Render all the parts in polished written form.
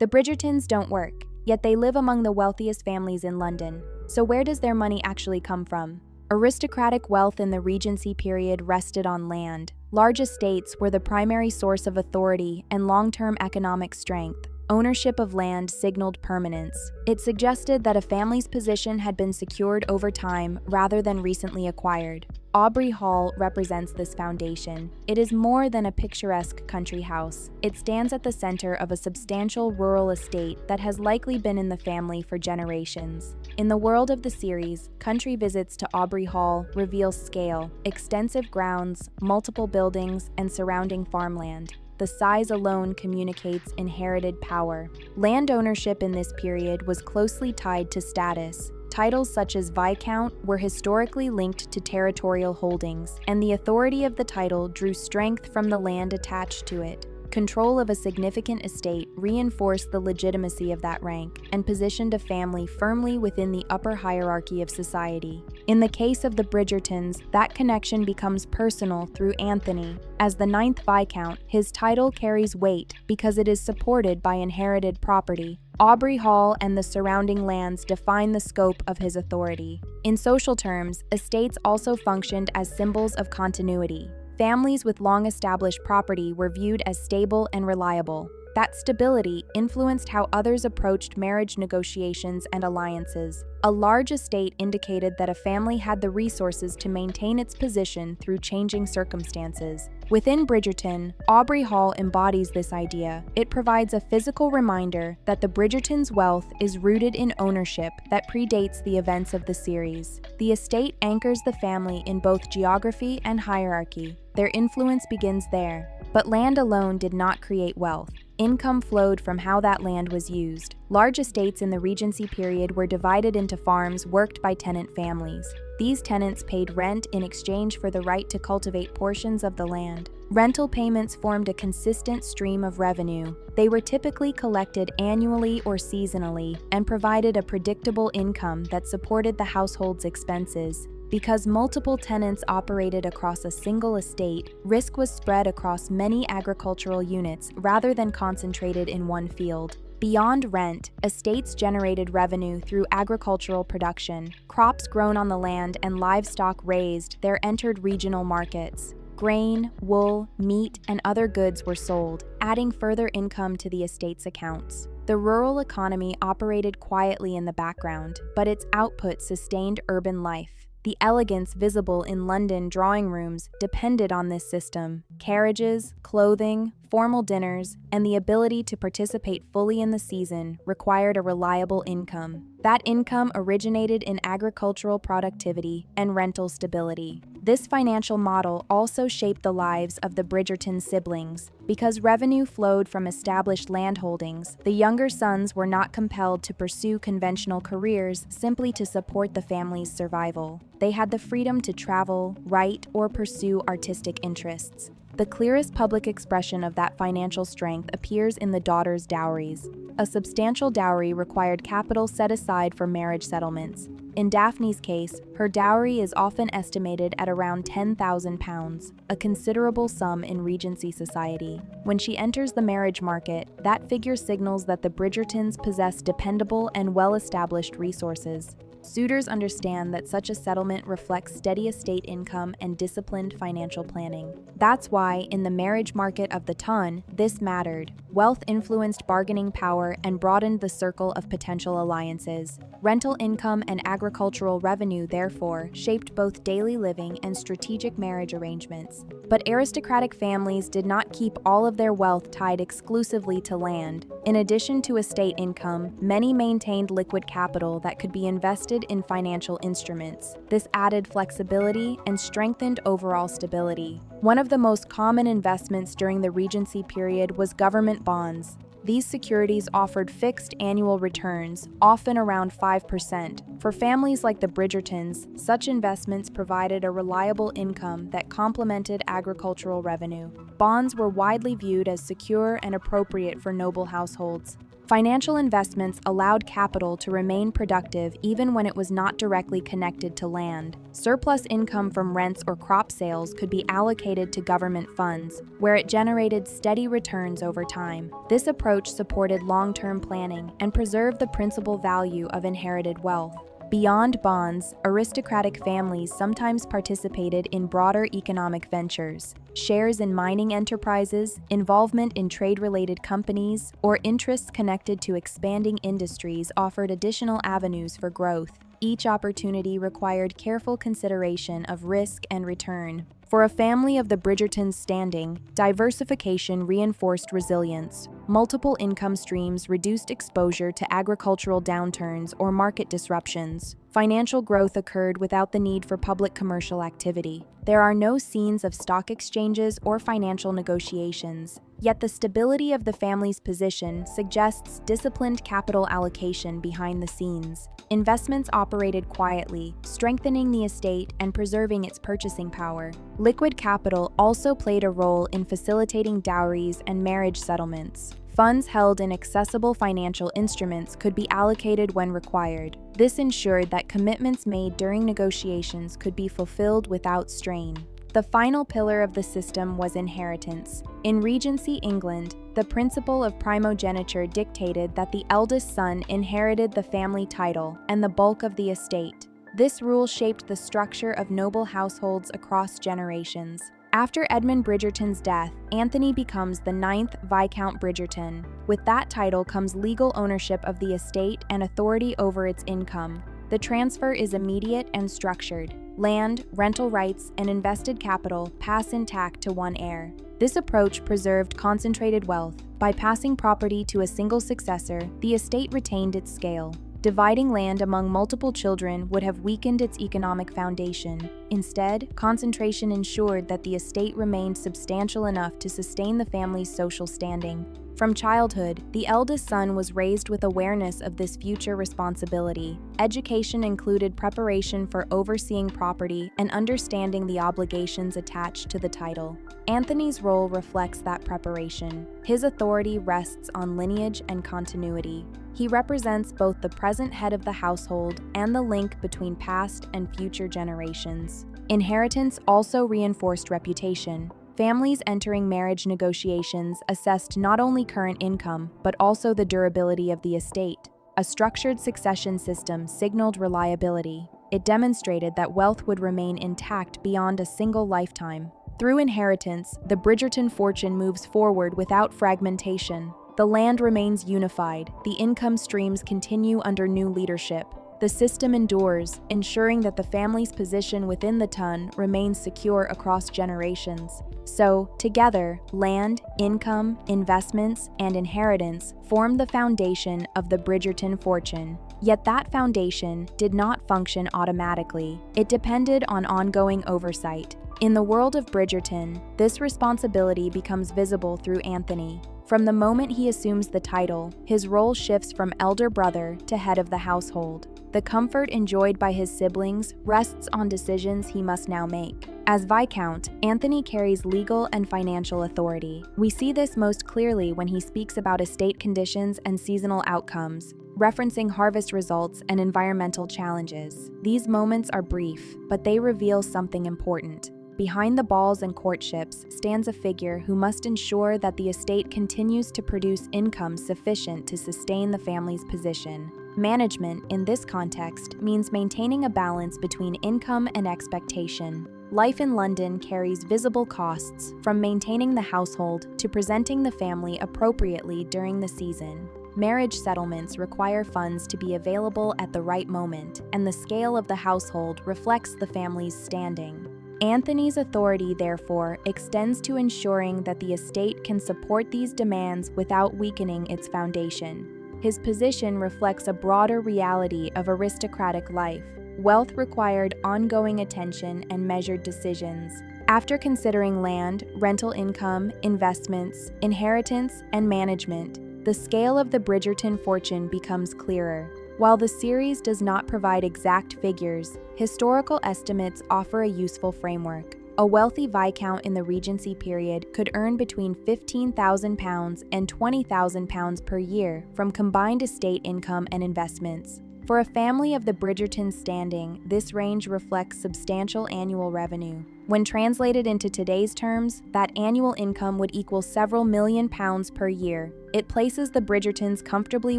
The Bridgertons don't work, yet they live among the wealthiest families in London. So where does their money actually come from? Aristocratic wealth in the Regency period rested on land. Large estates were the primary source of authority and long-term economic strength. Ownership of land signaled permanence. It suggested that a family's position had been secured over time rather than recently acquired. Aubrey Hall represents this foundation. It is more than a picturesque country house. It stands at the center of a substantial rural estate that has likely been in the family for generations. In the world of the series, country visits to Aubrey Hall reveal scale, extensive grounds, multiple buildings, and surrounding farmland. The size alone communicates inherited power. Land ownership in this period was closely tied to status. Titles such as Viscount were historically linked to territorial holdings, and the authority of the title drew strength from the land attached to it. Control of a significant estate reinforced the legitimacy of that rank and positioned a family firmly within the upper hierarchy of society. In the case of the Bridgertons, that connection becomes personal through Anthony. As the 9th Viscount, his title carries weight because it is supported by inherited property. Aubrey Hall and the surrounding lands define the scope of his authority. In social terms, estates also functioned as symbols of continuity. Families with long-established property were viewed as stable and reliable. That stability influenced how others approached marriage negotiations and alliances. A large estate indicated that a family had the resources to maintain its position through changing circumstances. Within Bridgerton, Aubrey Hall embodies this idea. It provides a physical reminder that the Bridgertons' wealth is rooted in ownership that predates the events of the series. The estate anchors the family in both geography and hierarchy. Their influence begins there. But land alone did not create wealth. Income flowed from how that land was used. Large estates in the Regency period were divided into farms worked by tenant families. These tenants paid rent in exchange for the right to cultivate portions of the land. Rental payments formed a consistent stream of revenue. They were typically collected annually or seasonally and provided a predictable income that supported the household's expenses. Because multiple tenants operated across a single estate, risk was spread across many agricultural units rather than concentrated in one field. Beyond rent, estates generated revenue through agricultural production. Crops grown on the land and livestock raised there entered regional markets. Grain, wool, meat, and other goods were sold, adding further income to the estate's accounts. The rural economy operated quietly in the background, but its output sustained urban life. The elegance visible in London drawing rooms depended on this system. Carriages, clothing, formal dinners, and the ability to participate fully in the season required a reliable income. That income originated in agricultural productivity and rental stability. This financial model also shaped the lives of the Bridgerton siblings. Because revenue flowed from established landholdings, the younger sons were not compelled to pursue conventional careers simply to support the family's survival. They had the freedom to travel, write, or pursue artistic interests. The clearest public expression of that financial strength appears in the daughters' dowries. A substantial dowry required capital set aside for marriage settlements. In Daphne's case, her dowry is often estimated at around £10,000, a considerable sum in Regency society. When she enters the marriage market, that figure signals that the Bridgertons possess dependable and well-established resources. Suitors understand that such a settlement reflects steady estate income and disciplined financial planning. That's why, in the marriage market of the ton, this mattered. Wealth influenced bargaining power and broadened the circle of potential alliances. Rental income and agricultural revenue, therefore, shaped both daily living and strategic marriage arrangements. But aristocratic families did not keep all of their wealth tied exclusively to land. In addition to estate income, many maintained liquid capital that could be invested in financial instruments. This added flexibility and strengthened overall stability. One of the most common investments during the Regency period was government bonds. These securities offered fixed annual returns, often around 5%. For families like the Bridgertons, such investments provided a reliable income that complemented agricultural revenue. Bonds were widely viewed as secure and appropriate for noble households. Financial investments allowed capital to remain productive even when it was not directly connected to land. Surplus income from rents or crop sales could be allocated to government funds, where it generated steady returns over time. This approach supported long-term planning and preserved the principal value of inherited wealth. Beyond bonds, aristocratic families sometimes participated in broader economic ventures. Shares in mining enterprises, involvement in trade-related companies, or interests connected to expanding industries offered additional avenues for growth. Each opportunity required careful consideration of risk and return. For a family of the Bridgertons' standing, diversification reinforced resilience. Multiple income streams reduced exposure to agricultural downturns or market disruptions. Financial growth occurred without the need for public commercial activity. There are no scenes of stock exchanges or financial negotiations, yet the stability of the family's position suggests disciplined capital allocation behind the scenes. Investments operated quietly, strengthening the estate and preserving its purchasing power. Liquid capital also played a role in facilitating dowries and marriage settlements. Funds held in accessible financial instruments could be allocated when required. This ensured that commitments made during negotiations could be fulfilled without strain. The final pillar of the system was inheritance. In Regency England, the principle of primogeniture dictated that the eldest son inherited the family title and the bulk of the estate. This rule shaped the structure of noble households across generations. After Edmund Bridgerton's death, Anthony becomes the 9th Viscount Bridgerton. With that title comes legal ownership of the estate and authority over its income. The transfer is immediate and structured. Land, rental rights, and invested capital pass intact to one heir. This approach preserved concentrated wealth. By passing property to a single successor, the estate retained its scale. Dividing land among multiple children would have weakened its economic foundation. Instead, concentration ensured that the estate remained substantial enough to sustain the family's social standing. From childhood, the eldest son was raised with awareness of this future responsibility. Education included preparation for overseeing property and understanding the obligations attached to the title. Anthony's role reflects that preparation. His authority rests on lineage and continuity. He represents both the present head of the household and the link between past and future generations. Inheritance also reinforced reputation. Families entering marriage negotiations assessed not only current income, but also the durability of the estate. A structured succession system signaled reliability. It demonstrated that wealth would remain intact beyond a single lifetime. Through inheritance, the Bridgerton fortune moves forward without fragmentation. The land remains unified. The income streams continue under new leadership. The system endures, ensuring that the family's position within the ton remains secure across generations. So, together, land, income, investments, and inheritance form the foundation of the Bridgerton fortune. Yet that foundation did not function automatically. It depended on ongoing oversight. In the world of Bridgerton, this responsibility becomes visible through Anthony. From the moment he assumes the title, his role shifts from elder brother to head of the household. The comfort enjoyed by his siblings rests on decisions he must now make. As Viscount, Anthony carries legal and financial authority. We see this most clearly when he speaks about estate conditions and seasonal outcomes, referencing harvest results and environmental challenges. These moments are brief, but they reveal something important. Behind the balls and courtships stands a figure who must ensure that the estate continues to produce income sufficient to sustain the family's position. Management, in this context, means maintaining a balance between income and expectation. Life in London carries visible costs, from maintaining the household to presenting the family appropriately during the season. Marriage settlements require funds to be available at the right moment, and the scale of the household reflects the family's standing. Anthony's authority, therefore, extends to ensuring that the estate can support these demands without weakening its foundation. His position reflects a broader reality of aristocratic life. Wealth required ongoing attention and measured decisions. After considering land, rental income, investments, inheritance, and management, the scale of the Bridgerton fortune becomes clearer. While the series does not provide exact figures, historical estimates offer a useful framework. A wealthy viscount in the Regency period could earn between £15,000 and £20,000 per year from combined estate income and investments. For a family of the Bridgerton standing, this range reflects substantial annual revenue. When translated into today's terms, that annual income would equal several £1,000,000 per year. It places the Bridgertons comfortably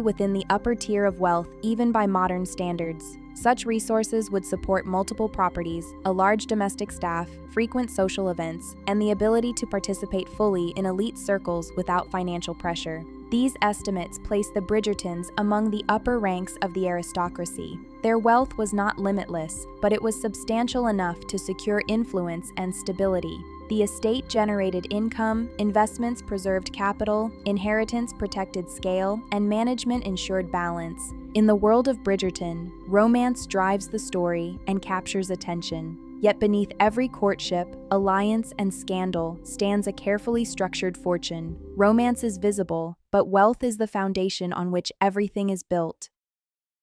within the upper tier of wealth, even by modern standards. Such resources would support multiple properties, a large domestic staff, frequent social events, and the ability to participate fully in elite circles without financial pressure. These estimates place the Bridgertons among the upper ranks of the aristocracy. Their wealth was not limitless, but it was substantial enough to secure influence and stability. The estate generated income, investments preserved capital, inheritance protected scale, and management ensured balance. In the world of Bridgerton, romance drives the story and captures attention. Yet beneath every courtship, alliance, and scandal stands a carefully structured fortune. Romance is visible, but wealth is the foundation on which everything is built.